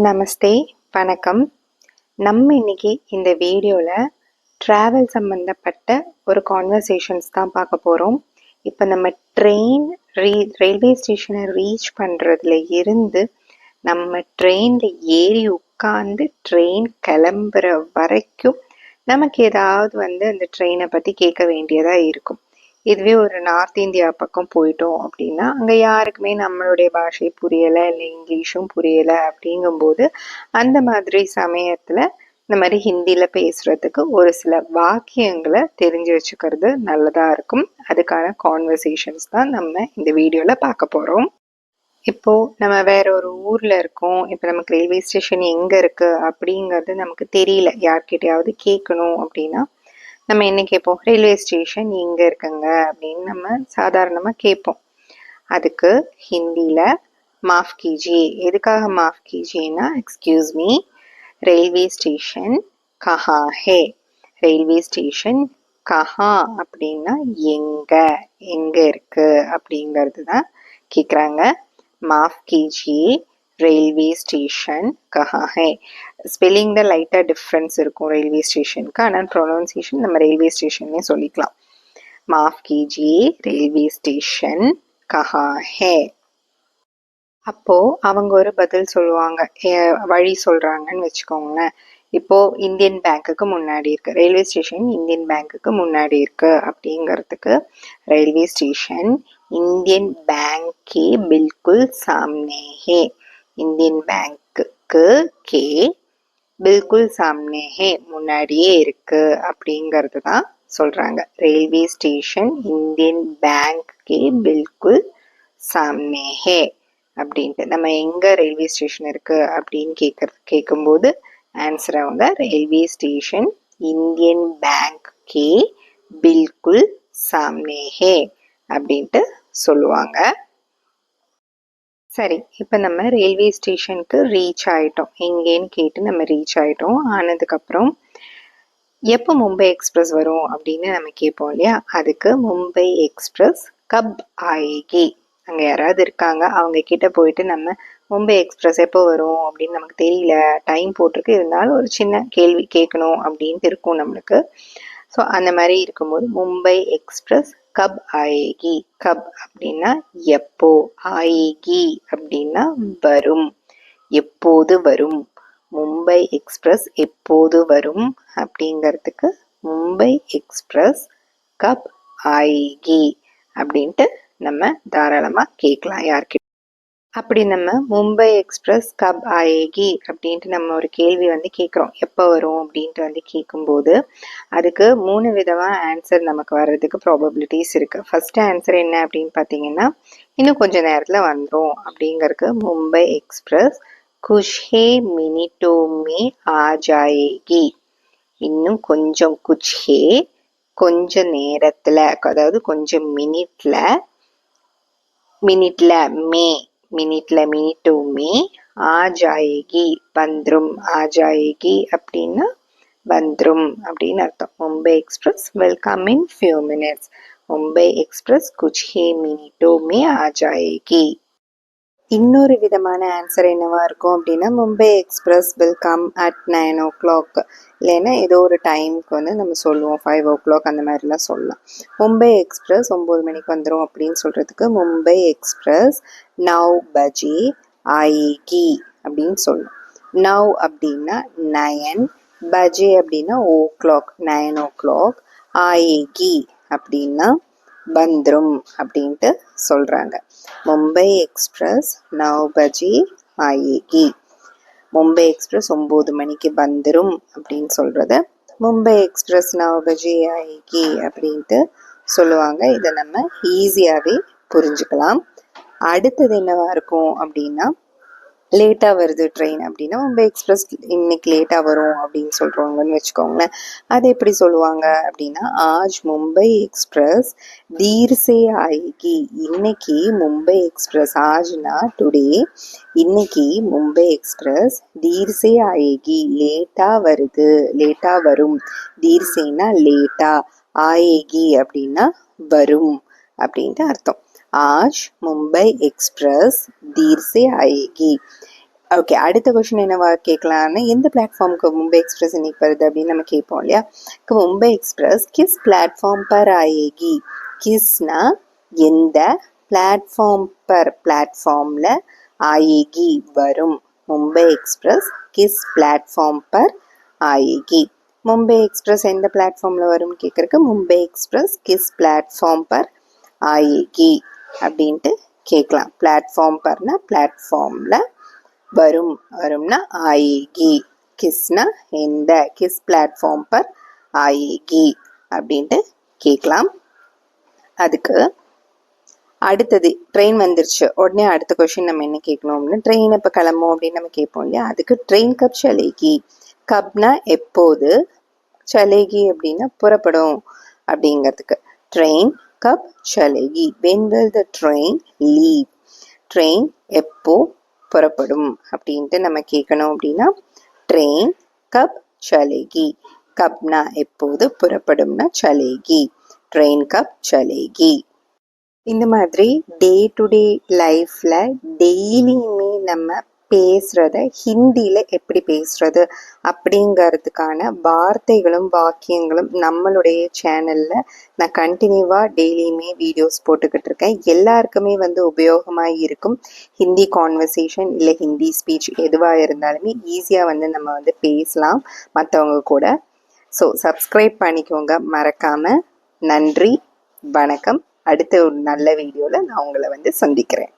நமஸ்தே, வணக்கம். நம்ம இன்னைக்கு இந்த வீடியோவில் ட்ராவல் சம்மந்தப்பட்ட ஒரு கான்வர்சேஷன்ஸ் தான் பார்க்க போகிறோம். இப்போ நம்ம ரயில்வே ஸ்டேஷனை ரீச் பண்ணுறதுல இருந்து நம்ம ட்ரெயினில் ஏறி உட்காந்து ட்ரெயின் கிளம்புற வரைக்கும் நமக்கு ஏதாவது அந்த ட்ரெயினை பற்றி கேட்க வேண்டியதாக இருக்கும். இதுவே ஒரு நார்த் இந்தியா பக்கம் போயிட்டோம் அப்படின்னா அங்கே யாருக்குமே நம்மளுடைய பாஷை புரியலை, இல்லை இங்கிலீஷும் புரியலை. அப்படிங்கும்போது அந்த மாதிரி சமயத்தில் இந்த மாதிரி ஹிந்தியில் பேசுகிறதுக்கு ஒரு சில வாக்கியங்களை தெரிஞ்சு வச்சுக்கிறது நல்லதாக இருக்கும். அதுக்கான கான்வர்சேஷன்ஸ் தான் நம்ம இந்த வீடியோவில் பார்க்க போகிறோம். இப்போது நம்ம வேற ஒரு ஊரில் இருக்கோம். இப்போ நமக்கு ரயில்வே ஸ்டேஷன் எங்கே இருக்குது அப்படிங்கிறது நமக்கு தெரியல, யார்கிட்டையாவது கேட்கணும் அப்படின்னா நம்ம என்ன கேட்போம்? ரயில்வே ஸ்டேஷன் எங்கே இருக்குங்க அப்படின்னு நம்ம சாதாரணமாக கேட்போம். அதுக்கு ஹிந்தியில் மாஃப் கீஜியே. எதுக்காக மாஃப் கீஜியேன்னா, எக்ஸ்கியூஸ் மீ, ரயில்வே ஸ்டேஷன் கஹா ஹே. ரயில்வே ஸ்டேஷன் கஹா அப்படின்னா எங்கே இருக்கு அப்படிங்கிறது தான் கேட்குறாங்க. மாஃப் கீஜியே, ரயில்வே ஸ்டேஷன் கஹா ஹே. ஸ்பெல்லிங்கில் லைட்டாக டிஃப்ரென்ஸ் இருக்கும் ரயில்வே ஸ்டேஷனுக்கு, ஆனால் ப்ரொனவுன்சியேஷன் நம்ம ரயில்வே ஸ்டேஷன்னே சொல்லிக்கலாம். மாஃப் கீஜியே, ரயில்வே ஸ்டேஷன் கஹா ஹே. அப்போது அவங்க ஒரு பதில் சொல்லுவாங்க, வழி சொல்கிறாங்கன்னு வச்சுக்கோங்களேன். இப்போது இந்தியன் பேங்க்குக்கு முன்னாடி இருக்குது, ரயில்வே ஸ்டேஷன் இந்தியன் பேங்க்குக்கு முன்னாடி இருக்குது அப்படிங்கிறதுக்கு ரயில்வே ஸ்டேஷன் இந்தியன் பேங்க் கே பில்குல் சாம்னே ஹே. இந்தியன் பேங்க்குக்கு கே பில்குல் சாம்னே ஹே, முன்னாடியே இருக்கு அப்படிங்கிறது தான் சொல்கிறாங்க. ரயில்வே ஸ்டேஷன் இந்தியன் பேங்க் கே பில்குல் சாம்னே ஹே அப்படின்ட்டு நம்ம எங்கே ரயில்வே ஸ்டேஷன் இருக்குது அப்படின்னு கேட்கும்போது ஆன்சர் அவங்க ரயில்வே ஸ்டேஷன் இந்தியன் பேங்க் கே பில்குல் சாம்னே ஹே அப்படின்ட்டு சொல்லுவாங்க. சரி, இப்போ நம்ம ரயில்வே ஸ்டேஷனுக்கு ரீச் ஆகிட்டோம். எங்கேன்னு கேட்டு நம்ம ரீச் ஆகிட்டோம். ஆனதுக்கப்புறம் எப்போ மும்பை எக்ஸ்பிரஸ் வரும் அப்படின்னு நம்ம கேட்போம் இல்லையா? அதுக்கு மும்பை எக்ஸ்பிரஸ் கப் ஆயேகி. அங்கே யாராவது இருக்காங்க, அவங்க கிட்ட போயிட்டு நம்ம மும்பை எக்ஸ்பிரஸ் எப்போ வரும் அப்படின்னு நமக்கு தெரியல, டைம் போட்டிருக்கு, இருந்தாலும் ஒரு சின்ன கேள்வி கேட்கணும் அப்படின்ட்டு இருக்கும் நம்மளுக்கு. ஸோ அந்த மாதிரி இருக்கும்போது மும்பை எக்ஸ்பிரஸ் கப் ஆயேகி. கப் அப்படின்னா எப்போ, ஆயேகி அப்படின்னா வரும், எப்போது வரும். மும்பை எக்ஸ்பிரஸ் எப்போது வரும் அப்படிங்கிறதுக்கு மும்பை எக்ஸ்பிரஸ் கப் ஆயேகி அப்படின்ட்டு நம்ம தாராளமாக கேட்கலாம் யார்கிட்ட. அப்படி நம்ம மும்பை எக்ஸ்பிரஸ் கப் ஆயேகி அப்படின்ட்டு நம்ம ஒரு கேள்வி கேட்குறோம், எப்போ வரும் அப்படின்ட்டு கேட்கும்போது அதுக்கு 3 விதமாக ஆன்சர் நமக்கு வர்றதுக்கு ப்ராபபிலிட்டிஸ் இருக்குது. ஃபர்ஸ்ட் ஆன்சர் என்ன அப்படின்னு பார்த்தீங்கன்னா, இன்னும் கொஞ்சம் நேரத்தில் வந்துடும் அப்படிங்கிறதுக்கு மும்பை எக்ஸ்பிரஸ் குஷ் ஹே மினிட்டோ மே ஆ ஜாயேகி. இன்னும் கொஞ்சம், குச் ஹே கொஞ்ச நேரத்தில், அதாவது கொஞ்சம் மினிட்ல மே, மினிட்டோ மே ஆ ஜாயேகி வந்துரும். ஆ ஜாயேகி அப்படின்னா வந்துரும் அப்படின்னு அர்த்தம். Mumbai express will come in few minutes. Mumbai express குச் ஹே மினிட்டோ மே ஆ ஜாயேகி. இன்னொரு விதமான ஆன்சர் என்னவா இருக்கும் அப்படின்னா, Mumbai express will come at 9 o'clock. இல்லைன்னா ஏதோ ஒரு டைமுக்கு நம்ம சொல்லுவோம், 5 o'clock அந்த மாதிரிலாம் சொல்லலாம். மும்பை எக்ஸ்பிரஸ் 9 மணிக்கு வந்துடும் அப்படின்னு சொல்கிறதுக்கு மும்பை எக்ஸ்பிரஸ் நவ் பஜே ஆயேகி அப்படின்னு சொல்லணும். நவ் அப்படின்னா 9, பஜே அப்படின்னா o'clock, 9 o'clock, ஆயேகி அப்படின்னா வந்துரும் அப்படின்ட்டு சொல்கிறாங்க. மும்பை எக்ஸ்பிரஸ் 9 பஜே ஆயேகி. மும்பை எக்ஸ்பிரஸ் 9 மணிக்கு வந்துரும் அப்படின்னு சொல்கிறத மும்பை எக்ஸ்பிரஸ் 9 பஜே ஆயேகி அப்படின்ட்டு சொல்லுவாங்க. இதை நம்ம ஈஸியாகவே புரிஞ்சுக்கலாம். அடுத்தது என்னவா இருக்கும் அப்படின்னா, லேட்டாக வருது ட்ரெயின் அப்படின்னா மும்பை எக்ஸ்பிரஸ் இன்னைக்கு லேட்டாக வரும் அப்படின்னு சொல்கிறவங்கன்னு வச்சுக்கோங்களேன். அது எப்படி சொல்லுவாங்க அப்படின்னா, ஆஜ் மும்பை எக்ஸ்பிரஸ் தீர் சே ஆயேகி. இன்னைக்கு மும்பை எக்ஸ்பிரஸ், ஆஜ்னா டுடே, இன்னைக்கு மும்பை எக்ஸ்பிரஸ் தீர் சே ஆயேகி லேட்டாக வருது, லேட்டாக வரும். தீர் சேனா லேட்டா, ஆயேகி அப்படின்னா வரும் அப்படின்ட்டு அர்த்தம். आज मुंबई एक्सप्रेस देर से आएगी. ஓகே, அடுத்த क्वेश्चन என்னவா கேட்கலாம்னா, எந்த பிளாட்ஃபார்முக்கு मुंबई एक्सप्रेस இன்னைக்கு வருது அப்படின்னு நம்ம கேட்போம் இல்லையா. मुंबई एक्सप्रेस किस प्लेटफॉर्म पर आएगी? किसனா எந்த பிளாட்ஃபார்ம் பர் பிளாட்ஃபார்ம்ல आएगी வரும். मुंबई एक्सप्रेस किस प्लेटफॉर्म पर आएगी? मुंबई एक्सप्रेस எந்த பிளாட்ஃபார்ம்ல வரும்னு கேட்கறக்கு मुंबई एक्सप्रेस किस प्लेटफॉर्म पर आएगी அப்படின்ட்டு கேட்கலாம். பிளாட்ஃபார்ம் பர்னா பிளாட்ஃபார்ம்ல வரும். வரும்னா आएगी. किसना எந்த, किस प्लेटफॉर्म पर आएगी அப்படின்ட்டு கேட்கலாம். அதுக்கு அடுத்தது ட்ரெயின் வந்துருச்சு உடனே அடுத்த கொஸ்டின் நம்ம என்ன கேட்கணும்னு, ட்ரெயின் இப்போ கிளம்பும் அப்படின்னு நம்ம கேட்போம் இல்லையா. அதுக்கு ட்ரெயின் கப் சலேகி. கப்னா எப்போது, சலேகி அப்படின்னா புறப்படும் அப்படிங்கிறதுக்கு. ட்ரெயின் கப் சலேகி. when will the train leave? Train எப்போ புறப்படும் அப்படின்ட்டு நம்ம கேட்கணும் அப்படின்னா ட்ரெயின் கப் சலேகி. கப்னா எப்போது, புறப்படும்னா சலேகி. ட்ரெயின் கப் சலேகி. இந்த மாதிரி டே டு டே லைஃப்பில் டெய்லியுமே நம்ம பேசுகிறத ஹிந்தியில் எப்படி பேசுகிறது அப்படிங்கிறதுக்கான வார்த்தைகளும் வாக்கியங்களும் நம்மளுடைய சேனலில் நான் கண்டினியூவாக டெய்லியுமே வீடியோஸ் போட்டுக்கிட்டு இருக்கேன். எல்லாருக்குமே உபயோகமாக இருக்கும். ஹிந்தி கான்வர்சேஷன் இல்லை ஹிந்தி ஸ்பீச் எதுவாக இருந்தாலுமே ஈஸியாக நம்ம பேசலாம் மற்றவங்க கூட. ஸோ சப்ஸ்கிரைப் பண்ணிக்கோங்க மறக்காமல். நன்றி, வணக்கம். அடுத்த ஒரு நல்ல வீடியோவில் நான் உங்களை சந்திக்கிறேன்.